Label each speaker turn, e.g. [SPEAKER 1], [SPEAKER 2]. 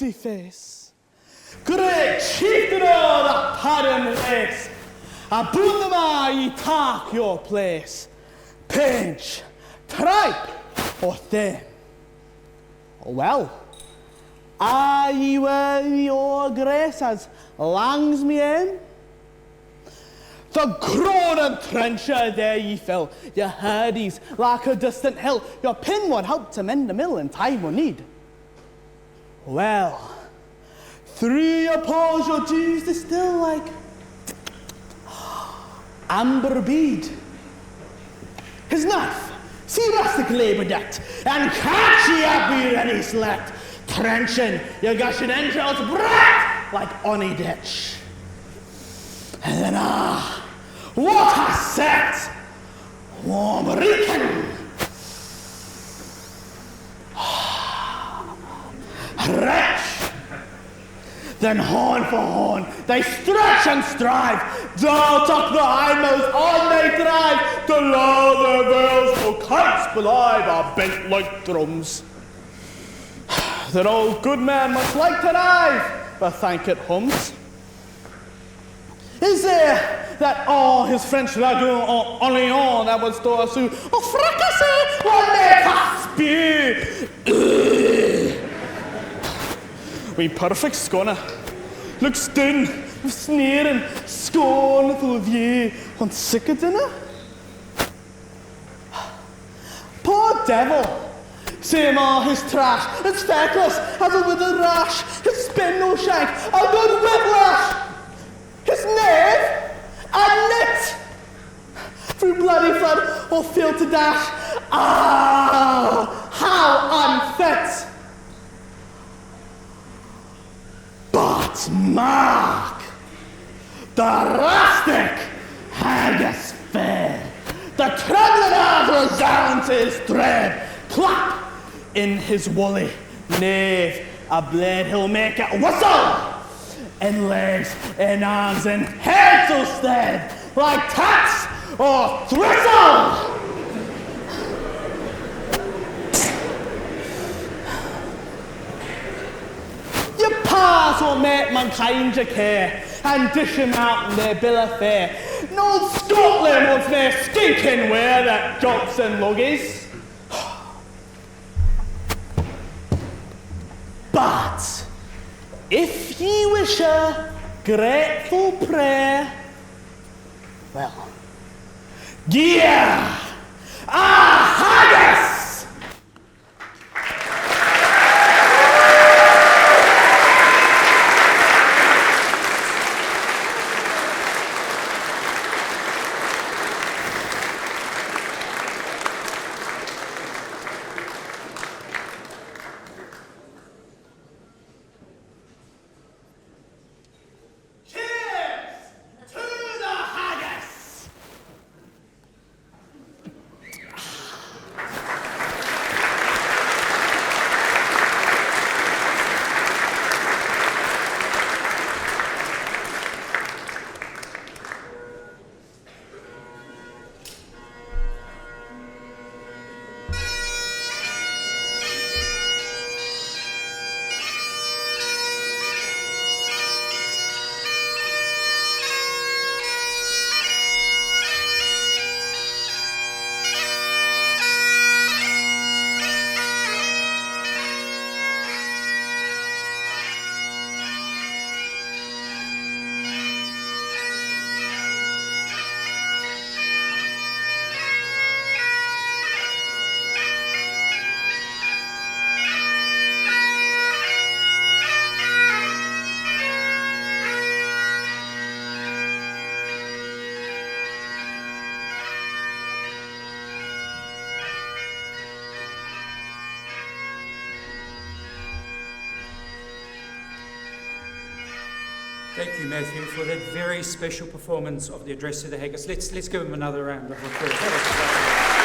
[SPEAKER 1] ruddy face. Great chieftain of the pattern race, Abundama ye take your place. Pinch, tripe, or thin. Well, are ye worthy your grace as langs me in? The groaning trencher there ye fill, your Haggis like a distant hill, your pin would help to mend the mill in time of need. Well, through your pores your dews distill like amber bead. His knife, see rustic labour decked, and catch ye up be ready select, trenching your gushing entrails bright like ony ditch. And then what a set! Warm reeking! Wretch! Then horn for horn, they stretch and strive. Down tuck the hindmost, on they drive. The louder bells for kites belive are bent like drums. That old good man must like to dive, but thank it hums. Is there that all his French ragout en Lyon that was to sous au fracassé one day spew? We perfect scorner looks down with sneering, scornful view on sick of dinner. Poor devil, same all his trash, it's feckless as a withered rash, his spin no shank, a good whiplash. His knave, a knit, through bloody flood or field to dash. Ah, how unfit! But mark, the rustic Haggis fair, the trembling earth resounds his tread. Clap in his woolly knave, a blade he'll make it whistle. In legs, in arms, in heads will stead, like tats or thistle. Your pass will make mankind your care, and dish him out in their bill of fare. No Scotland wants their stinking wear that jocks and luggies. But if ye wish a grateful prayer, well, gear a Haggis!
[SPEAKER 2] Thank you, Matthew, for that very special performance of the address to the Haggis. Let's give him another round of applause.